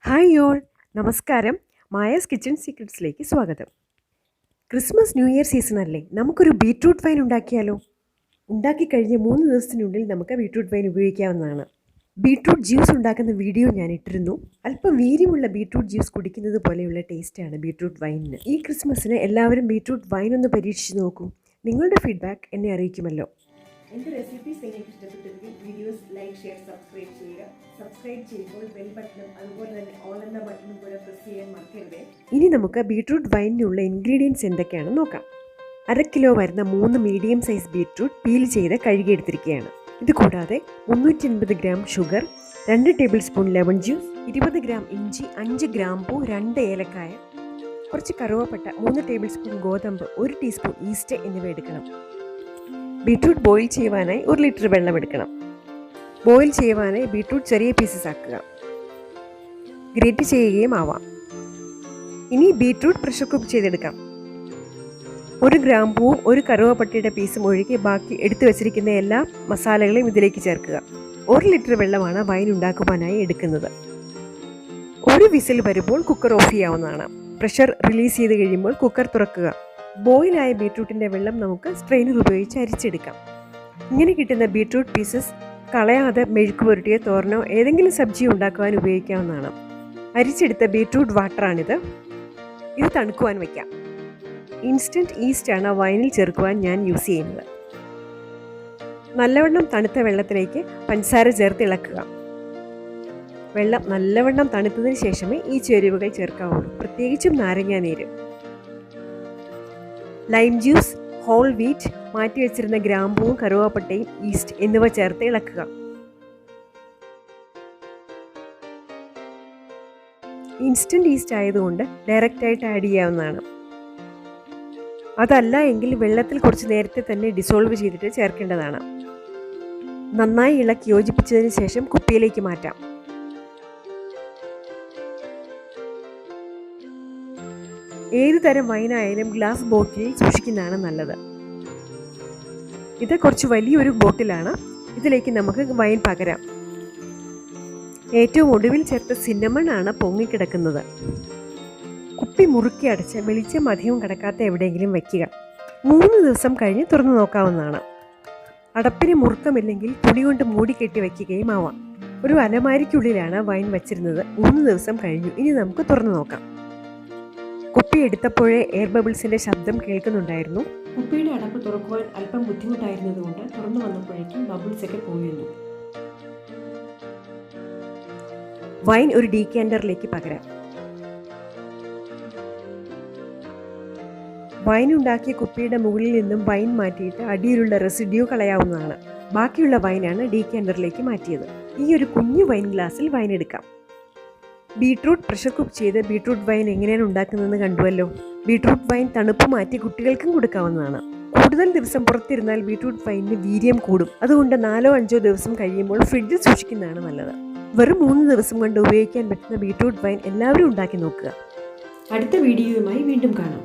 Hi all, നമസ്കാരം. Maya's kitchen സീക്രട്സിലേക്ക് സ്വാഗതം. Christmas new year season അല്ലേ, നമുക്കൊരു ബീട്രൂട്ട് വൈൻ ഉണ്ടാക്കിയാലോ? ഉണ്ടാക്കി കഴിഞ്ഞ് 3 ദിവസത്തിനുള്ളിൽ നമുക്ക് ബീട്രൂട്ട് വൈൻ ഉപയോഗിക്കാവുന്നതാണ്. ബീട്രൂട്ട് ജ്യൂസ് ഉണ്ടാക്കുന്ന വീഡിയോ ഞാൻ ഇട്ടിരുന്നു. അല്പം വീര്യമുള്ള ബീട്രൂട്ട് ജ്യൂസ് കുടിക്കുന്നത് പോലെയുള്ള ടേസ്റ്റാണ് ബീട്രൂട്ട് വൈനിന്. ഈ ക്രിസ്മസിന് എല്ലാവരും ബീട്രൂട്ട് വൈൻ ഒന്ന് പരീക്ഷിച്ച് നോക്കൂ. നിങ്ങളുടെ ഫീഡ്ബാക്ക് എന്നെ അറിയിക്കുമല്ലോ. എൻ്റെ റെസിപ്പീസ് നിങ്ങൾക്ക് ഇഷ്ടപ്പെട്ടെങ്കിൽ വീഡിയോസ് ലൈക്ക്, ഷെയർ, സബ്സ്ക്രൈബ് ചെയ്യുക. സബ്സ്ക്രൈബ് ചെയ്യുമ്പോൾ ബെൽ ബട്ടണും അതുപോലെ തന്നെ ഓൾ എന്ന ബട്ടണും കൂടെ പ്രസ് ചെയ്യാൻ മറക്കരുത്. ഇനി നമുക്ക് ബീട്രൂട്ട് വൈനിനുള്ള ഇൻഗ്രീഡിയൻസ് എന്തൊക്കെയാണെന്ന് നോക്കാം. 1/2 കിലോ വരുന്ന 3 മീഡിയം സൈസ് ബീട്രൂട്ട് പീൽ ചെയ്ത് കഴുകിയെടുത്തിരിക്കുകയാണ്. ഇത് കൂടാതെ 350 gram sugar, 2 table spoon lemon juice, 20 gram ഇഞ്ചി, 5 ഗ്രാമ്പൂ, 2 ഏലക്കായ, കുറച്ച് കറുവപ്പട്ട, 3 ടേബിൾ സ്പൂൺ ഗോതമ്പ്, 1 ടീസ്പൂൺ ഈസ്റ്റ് എന്നിവ എടുക്കണം. ബീട്രൂട്ട് ബോയിൽ ചെയ്യുവാനായി 1 ലിറ്റർ വെള്ളം എടുക്കണം. ബോയിൽ ചെയ്യുവാനായി ബീട്രൂട്ട് ചെറിയ പീസസ് ആക്കുക. ഗ്രേറ്റ് ചെയ്യുകയും ആവാം. ഇനി ബീട്രൂട്ട് പ്രഷർ കുക്ക് ചെയ്തെടുക്കാം. 1 ഗ്രാമ്പൂവും 1 കറുവപ്പട്ടയുടെ പീസും ഒഴികെ ബാക്കി എടുത്തു വെച്ചിരിക്കുന്ന എല്ലാ മസാലകളെയും ഇതിലേക്ക് ചേർക്കുക. 1 ലിറ്റർ വെള്ളമാണ് വൈൻ ഉണ്ടാക്കുവാനായി എടുക്കുന്നത്. 1 വിസിൽ വരുമ്പോൾ കുക്കർ ഓഫ് ചെയ്യാവുന്നതാണ്. പ്രഷർ റിലീസ് ചെയ്ത് കഴിയുമ്പോൾ കുക്കർ തുറക്കുക. ബോയിലായ ബീട്രൂട്ടിൻ്റെ വെള്ളം നമുക്ക് സ്ട്രെയിനർ ഉപയോഗിച്ച് അരിച്ചെടുക്കാം. ഇങ്ങനെ കിട്ടുന്ന ബീട്രൂട്ട് പീസസ് കളയാതെ മെഴുക്ക് പുരട്ടിയോ തോരനോ ഏതെങ്കിലും സബ്ജി ഉണ്ടാക്കുവാൻ ഉപയോഗിക്കാവുന്നതാണ്. അരിച്ചെടുത്ത ബീട്രൂട്ട് വാട്ടറാണിത്. ഇത് തണുക്കുവാൻ വയ്ക്കാം. ഇൻസ്റ്റൻറ്റ് ഈസ്റ്റാണ് വൈനിൽ ചേർക്കുവാൻ ഞാൻ യൂസ് ചെയ്യുന്നത്. നല്ലവണ്ണം തണുത്ത വെള്ളത്തിലേക്ക് പഞ്ചസാര ചേർത്ത് ഇളക്കുക. വെള്ളം നല്ലവണ്ണം തണുത്തതിന് ശേഷമേ ഈ ചേരുവകൾ ചേർക്കാവുള്ളൂ, പ്രത്യേകിച്ചും നാരങ്ങാ നീര്. ലൈം ജ്യൂസ്, ഹോൾ വീറ്റ്, മാറ്റി വെച്ചിരുന്ന ഗ്രാമ്പൂവും കറുവാപ്പട്ടയും ഈസ്റ്റ് എന്നിവ ചേർത്ത് ഇളക്കുക. ഇൻസ്റ്റൻറ്റ് ഈസ്റ്റ് ആയതുകൊണ്ട് ഡയറക്റ്റായിട്ട് ആഡ് ചെയ്യാവുന്നതാണ്. അതല്ല എങ്കിൽ വെള്ളത്തിൽ കുറച്ച് നേരത്തെ തന്നെ ഡിസോൾവ് ചെയ്തിട്ട് ചേർക്കേണ്ടതാണ്. നന്നായി ഇളക്കി യോജിപ്പിച്ചതിന് ശേഷം കുപ്പിയിലേക്ക് മാറ്റാം. ഏത് തരം വൈനായാലും ഗ്ലാസ് ബോട്ടിലിൽ സൂക്ഷിക്കുന്നതാണ് നല്ലത്. ഇത് കുറച്ച് വലിയൊരു ബോട്ടിലാണ്. ഇതിലേക്ക് നമുക്ക് വൈൻ പകരാം. ഏറ്റവും ഒടുവിൽ ചേർത്ത സിന്നമൺ ആണ് പൊങ്ങിക്കിടക്കുന്നത്. കുപ്പി മുറുക്കി അടച്ച് വെളിച്ചം അധികം കിടക്കാത്ത എവിടെയെങ്കിലും വയ്ക്കുക. 3 ദിവസം കഴിഞ്ഞ് തുറന്നു നോക്കാവുന്നതാണ്. അടപ്പിന് മുറുക്കമില്ലെങ്കിൽ തുണി കൊണ്ട് മൂടി കെട്ടി വയ്ക്കുകയും ആവാം. ഒരു അലമാരിക്കുള്ളിലാണ് വൈൻ വച്ചിരുന്നത്. 3 ദിവസം കഴിഞ്ഞു. ഇനി നമുക്ക് തുറന്നു നോക്കാം. കുപ്പി എടുത്തപ്പോഴേ എയർ ബബിൾസിൻ്റെ ശബ്ദം കേൾക്കുന്നുണ്ടായിരുന്നു. കുപ്പിയുടെ അടപ്പ് തുറക്കുവാൻ അല്പം ബുദ്ധിമുട്ടായിരുന്നതുകൊണ്ട് തുറന്നു വന്നപ്പോഴേക്കും ബബിൾസ് ഒക്കെ പോയിരുന്നു. വൈൻ ഒരു ഡീക്യാൻഡറിലേക്ക് പകരാം. വൈൻ ഉണ്ടാക്കിയ കുപ്പിയുടെ മുകളിൽ നിന്നും വൈൻ മാറ്റിയിട്ട് അടിയിലുള്ള റെസിഡ്യൂ കളയാവുന്നതാണ്. ബാക്കിയുള്ള വൈനാണ് ഡീക്യാൻഡറിലേക്ക് മാറ്റിയത്. ഈ ഒരു കുഞ്ഞു വൈൻ ഗ്ലാസ്സിൽ വൈൻ എടുക്കാം. ബീട്രൂട്ട് പ്രഷർ കുക്ക് ചെയ്ത് ബീട്രൂട്ട് വൈൻ എങ്ങനെയാണ് ഉണ്ടാക്കുന്നതെന്ന് കണ്ടുവല്ലോ. ബീട്രൂട്ട് വൈൻ തണുപ്പ് മാറ്റി കുട്ടികൾക്കും കൊടുക്കാവുന്നതാണ്. കൂടുതൽ ദിവസം പുറത്തിരുന്നാൽ ബീട്രൂട്ട് വൈനിന് വീര്യം കൂടും. അതുകൊണ്ട് 4-5 ദിവസം കഴിയുമ്പോൾ ഫ്രിഡ്ജിൽ സൂക്ഷിക്കുന്നതാണ് നല്ലത്. വെറും 3 ദിവസം കൊണ്ട് ഉപയോഗിക്കാൻ പറ്റുന്ന ബീട്രൂട്ട് വൈൻ എല്ലാവരും ഉണ്ടാക്കി നോക്കുക. അടുത്ത വീഡിയോയുമായി വീണ്ടും കാണാം.